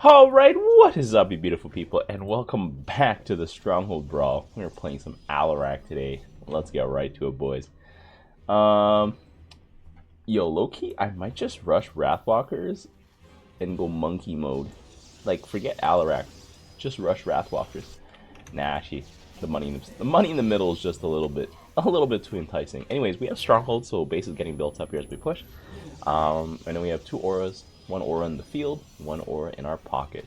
Alright, what is up, you beautiful people, and welcome back to the Stronghold Brawl. We're playing some HALLOWED today. Let's get right to it, boys. Yo, low-key, I might just rush WRATHWALKERs and go monkey mode. Like, forget HALLOWED, just rush WRATHWALKERs. Nah, actually, the money in the middle is just a little bit too enticing. Anyways, we have Stronghold, so base is getting built up here as we push. And then we have two auras. One aura in the field, one aura in our pocket.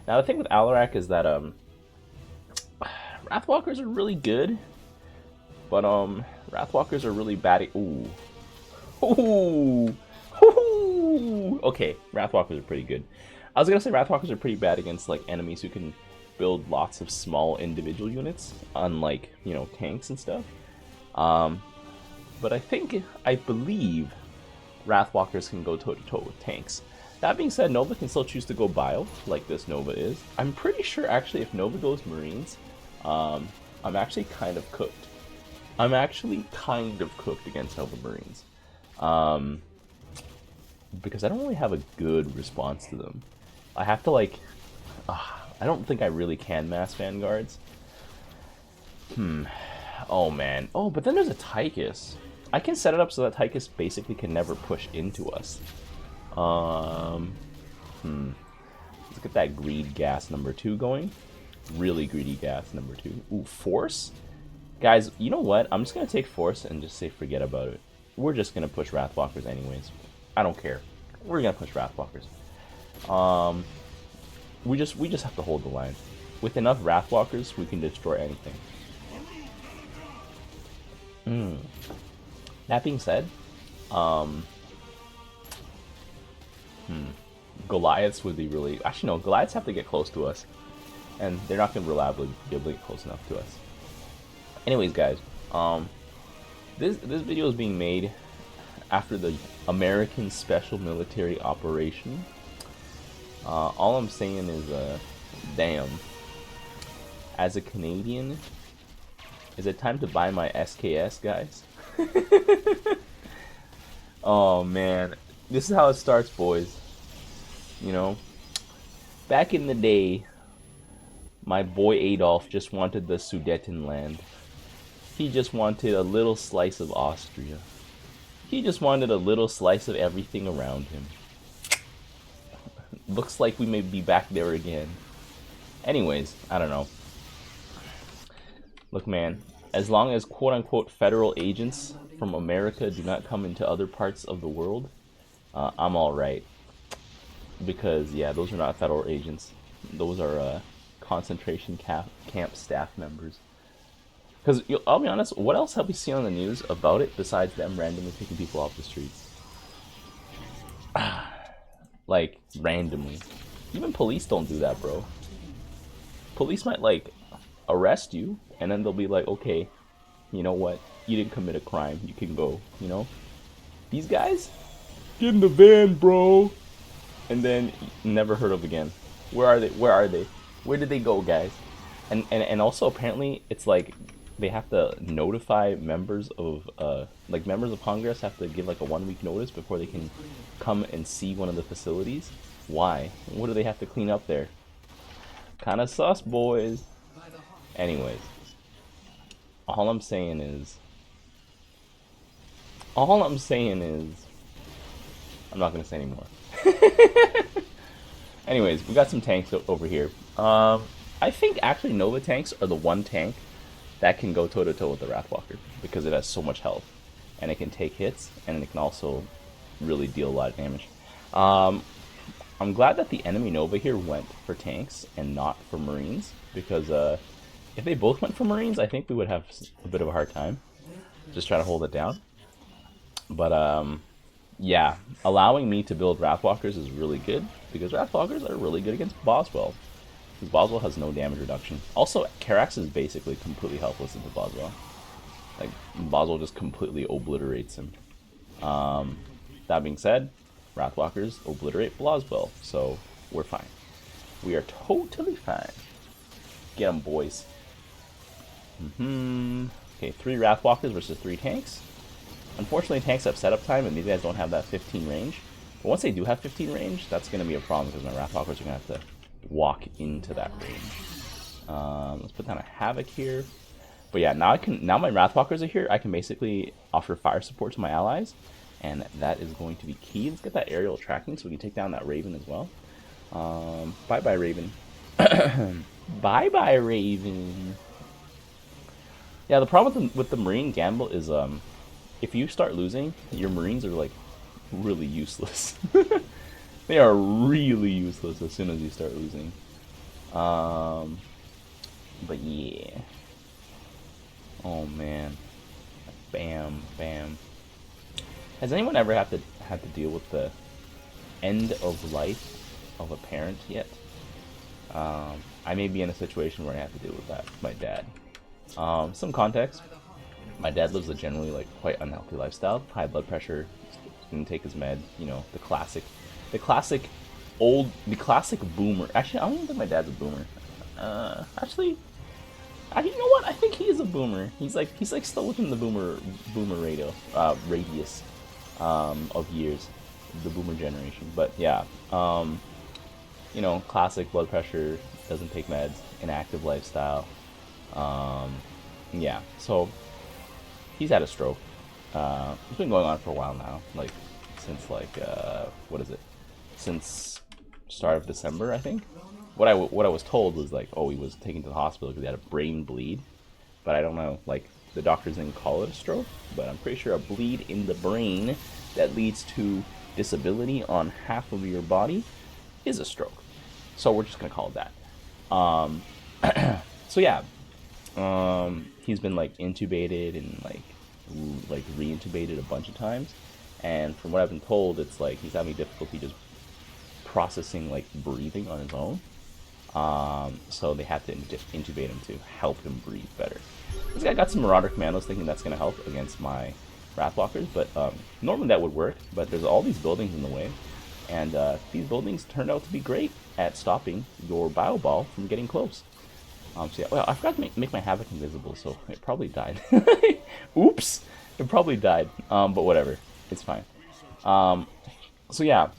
Now the thing with HALLOWED is that WRATHWALKERs are really good, but WRATHWALKERs are really bad at ooh. Okay, WRATHWALKERs are pretty good. I was gonna say WRATHWALKERs are pretty bad against like enemies who can build lots of small individual units, unlike, you know, tanks and stuff. But I believe WRATHWALKERs can go toe-to-toe with tanks. That being said, Nova can still choose to go bio, like this Nova is. I'm pretty sure, actually, if Nova goes Marines, I'm actually kind of cooked. I'm actually kind of cooked against Nova Marines. Because I don't really have a good response to them. I have to, like... I don't think I really can mass Vanguards. Oh, man. Oh, but then there's a Tychus. I can set it up so that Tychus basically can never push into us. Let's get that greed gas number 2 going. Really greedy gas number 2. Ooh, force? Guys, you know what? I'm just gonna take force and just say forget about it. We're just gonna push WRATHWALKERs anyways. I don't care. We're gonna push WRATHWALKERs. We just have to hold the line. With enough WRATHWALKERs, we can destroy anything. That being said, Goliaths would be really... Actually, no, Goliaths have to get close to us. And they're not going to reliably be able to get close enough to us. Anyways, guys, this video is being made after the American Special Military Operation. All I'm saying is, damn. As a Canadian, is it time to buy my SKS, guys? Oh, man. This is how it starts, boys. You know, back in the day, my boy Adolf just wanted the Sudetenland. He just wanted a little slice of Austria. He just wanted a little slice of everything around him. Looks like we may be back there again. Anyways, I don't know. Look, man, as long as quote-unquote federal agents from America do not come into other parts of the world, I'm alright. Because, yeah, those are not federal agents. Those are concentration camp staff members. Because, I'll be honest, what else have we seen on the news about it besides them randomly picking people off the streets? Like, randomly. Even police don't do that, bro. Police might, like, arrest you, and then they'll be like, okay, you know what? You didn't commit a crime. You can go, you know? These guys? Get in the van, bro! And then never heard of again. Where are they? Where are they? Where did they go, guys? And also apparently it's like they have to notify members of like members of Congress have to give like a 1-week notice before they can come and see one of the facilities. Why? What do they have to clean up there? Kind of sus, boys. Anyways, all I'm saying is I'm not gonna say anymore. Anyways, we got some tanks over here. I think actually Nova tanks are the one tank that can go toe-to-toe with the WRATHWALKER because it has so much health and it can take hits and it can also really deal a lot of damage. I'm glad that the enemy Nova here went for tanks and not for Marines, because if they both went for Marines, I think we would have a bit of a hard time just trying to hold it down. But yeah, allowing me to build WRATHWALKERs is really good, because WRATHWALKERs are really good against Boswell. Because Boswell has no damage reduction. Also, Karax is basically completely helpless into Boswell. Like, Boswell just completely obliterates him. That being said, WRATHWALKERs obliterate Boswell, so we're fine. We are totally fine. Get them, boys. Okay, 3 WRATHWALKERs versus 3 tanks. Unfortunately, tanks have setup time, and these guys don't have that 15 range. But once they do have 15 range, that's going to be a problem, because my WRATHWALKERs are going to have to walk into that range. Let's put down a Havoc here. But yeah, now my Wrathwalkers are here, I can basically offer fire support to my allies, and that is going to be key. Let's get that aerial tracking so we can take down that Raven as well. Bye-bye, Raven. Bye-bye, Raven. Yeah, the problem with the Marine Gamble is, if you start losing, your Marines are, like, really useless. They are really useless as soon as you start losing. But yeah. Oh man. Bam, bam. Has anyone ever had to deal with the end of life of a parent yet? I may be in a situation where I have to deal with that with my dad. Some context. My dad lives a generally like quite unhealthy lifestyle, high blood pressure, didn't take his med, you know, the classic boomer. Actually, I don't even think my dad's a boomer. Actually, you know what? I think he is a boomer. He's like still within the boomer radius of years, the boomer generation. But yeah, you know, classic blood pressure, doesn't take meds, inactive lifestyle. Yeah, so he's had a stroke. It's been going on for a while now, like since like what is it? Since start of December, I think. What I was told was like, oh, he was taken to the hospital because he had a brain bleed, but I don't know. Like the doctors didn't call it a stroke, but I'm pretty sure a bleed in the brain that leads to disability on half of your body is a stroke. So we're just gonna call it that. So yeah, he's been like intubated and like re-intubated a bunch of times, and from what I've been told, it's like he's having difficulty just processing like breathing on his own. So they have to intubate him to help him breathe better. This guy got some Marauder Commandos, thinking that's going to help against my Wrathwalkers, but normally that would work, but there's all these buildings in the way, and these buildings turned out to be great at stopping your Bio Ball from getting close. So yeah, well, I forgot to make my Havoc invisible, so it probably died. Oops! It probably died, but whatever. It's fine. So yeah,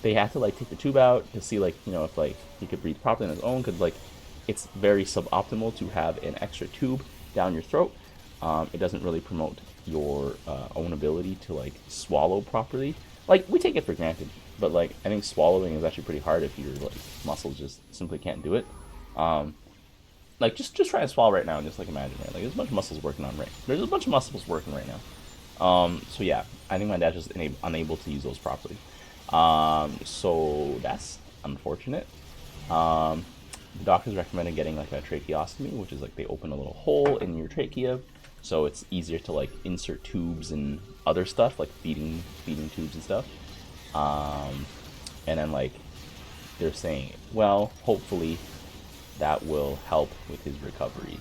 they have to like take the tube out to see like, you know, if like he could breathe properly on his own, because like it's very suboptimal to have an extra tube down your throat. It doesn't really promote your own ability to like swallow properly. Like we take it for granted, but like I think swallowing is actually pretty hard if your like muscles just simply can't do it. Like just try and swallow right now and just like imagine, right? Like there's a bunch of muscles working on right. There's a bunch of muscles working right now. So yeah, I think my dad's just unable to use those properly. So that's unfortunate. The doctors recommended getting like a tracheostomy, which is like they open a little hole in your trachea, so it's easier to like insert tubes and other stuff like feeding tubes and stuff. And then like they're saying, well, hopefully that will help with his recovery,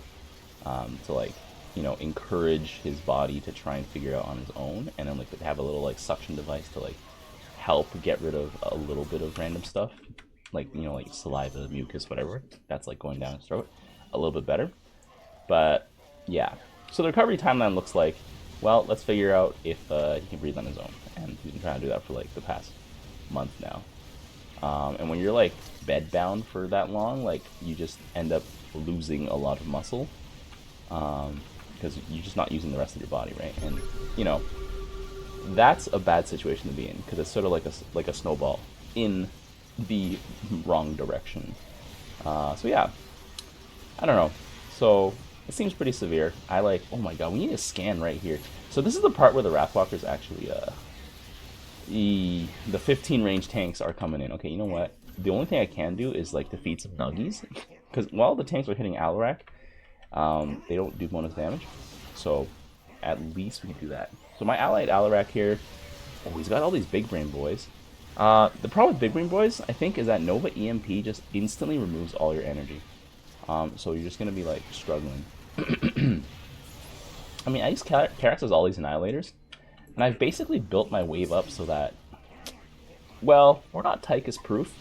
to like, you know, encourage his body to try and figure out on his own, and then like they have a little like suction device to like help get rid of a little bit of random stuff, like, you know, like saliva, mucus, whatever that's like going down his throat a little bit better. But yeah, so the recovery timeline looks like, well, let's figure out if he can breathe on his own, and he's been trying to do that for like the past month now. And when you're like bedbound for that long, like you just end up losing a lot of muscle, because you're just not using the rest of your body, right? And you know, that's a bad situation to be in, because it's sort of like a snowball in the wrong direction. So yeah, I don't know. So it seems pretty severe. I like, oh my god, we need a scan right here. So this is the part where the Wrathwalkers actually, the 15 range tanks are coming in. Okay, you know what? The only thing I can do is like defeat some nuggies, because while the tanks are hitting Alarak, they don't do bonus damage. So at least we can do that. So my allied Alarak here, oh, he's got all these big brain boys. The problem with big brain boys, I think, is that Nova EMP just instantly removes all your energy. So you're just gonna be like struggling. I mean, I use Karax as all these annihilators, and I've basically built my wave up so that, well, we're not Tychus proof.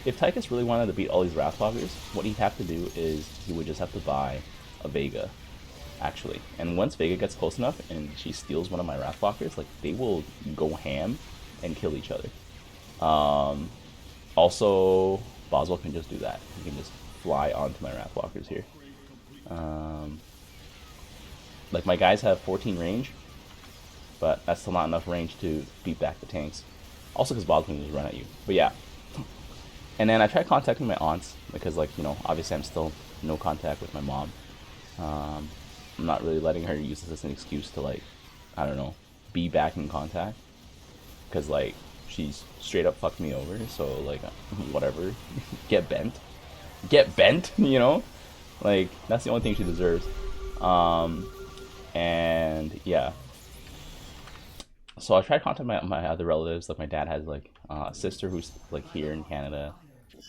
If Tychus really wanted to beat all these Wrathwalkers, what he'd have to do is he would just have to buy a Vega, actually. And once Vega gets close enough and she steals one of my Wrathwalkers, like, they will go ham and kill each other. Also, Boswell can just do that. He can just fly onto my Wrathwalkers here. Like, my guys have 14 range, but that's still not enough range to beat back the tanks. Also because Boswell can just run at you. But yeah. And then I tried contacting my aunts, because, like, you know, obviously I'm still no contact with my mom. I'm not really letting her use this as an excuse to, like, I don't know, be back in contact. Because, like, she's straight up fucked me over, so, like, whatever. Get bent. Get bent, you know? Like, that's the only thing she deserves. And, yeah. So I tried contacting my other relatives. Like, my dad has, like, a sister who's, like, here in Canada,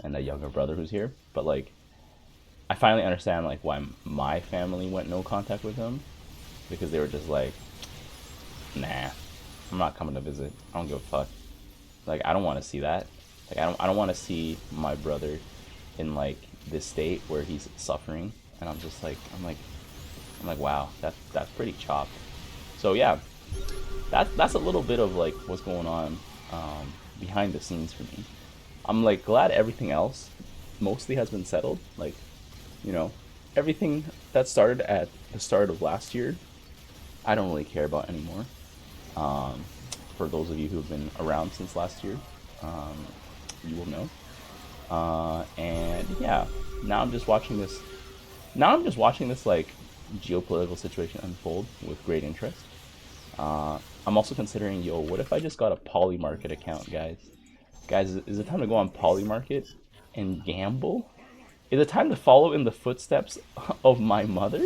and a younger brother who's here. But, like, I finally understand, like, why my family went no contact with him. Because they were just like, nah, I'm not coming to visit. I don't give a fuck. Like, I don't want to see that. Like, I don't want to see my brother in, like, this state where he's suffering. And I'm just like, I'm like, wow, that's pretty chopped. So yeah, that's a little bit of, like, what's going on behind the scenes for me. I'm, like, glad everything else mostly has been settled. Like, you know, everything that started at the start of last year, I don't really care about anymore. For those of you who have been around since last year, you will know. And yeah, now I'm just watching this. Now I'm just watching this, like, geopolitical situation unfold with great interest. I'm also considering, yo, what if I just got a Polymarket account, guys? Guys, is it time to go on Polymarket and gamble? Is it time to follow in the footsteps of my mother?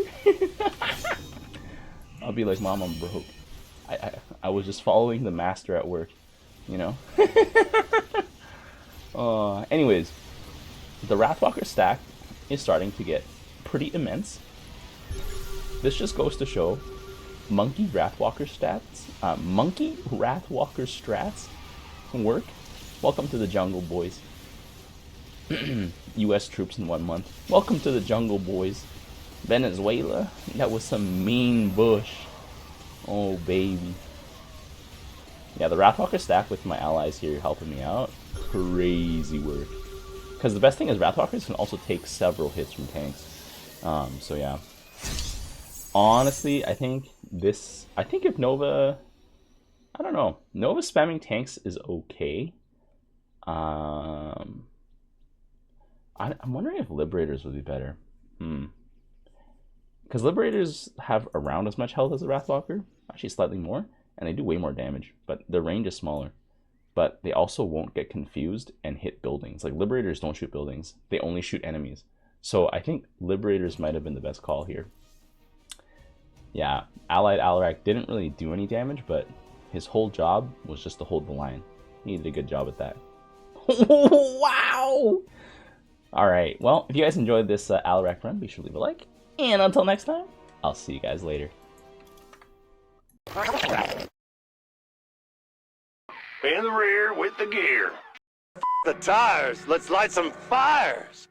I'll be like, Mom, I'm broke. I was just following the master at work, you know? Anyways, the Wrathwalker stack is starting to get pretty immense. This just goes to show Monkey Wrathwalker strats can work. Welcome to the jungle, boys. US troops in 1 month. Welcome to the jungle, boys. Venezuela, that was some mean bush. Oh, baby. Yeah, the Wrathwalker stack with my allies here helping me out. Crazy work. Because the best thing is Wrathwalkers can also take several hits from tanks. So yeah. Honestly, I think if Nova, I don't know, Nova spamming tanks is okay. I'm wondering if Liberators would be better. Because Liberators have around as much health as the Wrathwalker, actually slightly more, and they do way more damage, but their range is smaller. But they also won't get confused and hit buildings. Like, Liberators don't shoot buildings, they only shoot enemies. So I think Liberators might have been the best call here. Yeah, Allied Alarak didn't really do any damage, but his whole job was just to hold the line. He did a good job at that. Wow! Alright, well, if you guys enjoyed this Alarak run, be sure to leave a like. And until next time, I'll see you guys later. In the rear with the gear. The tires, let's light some fires!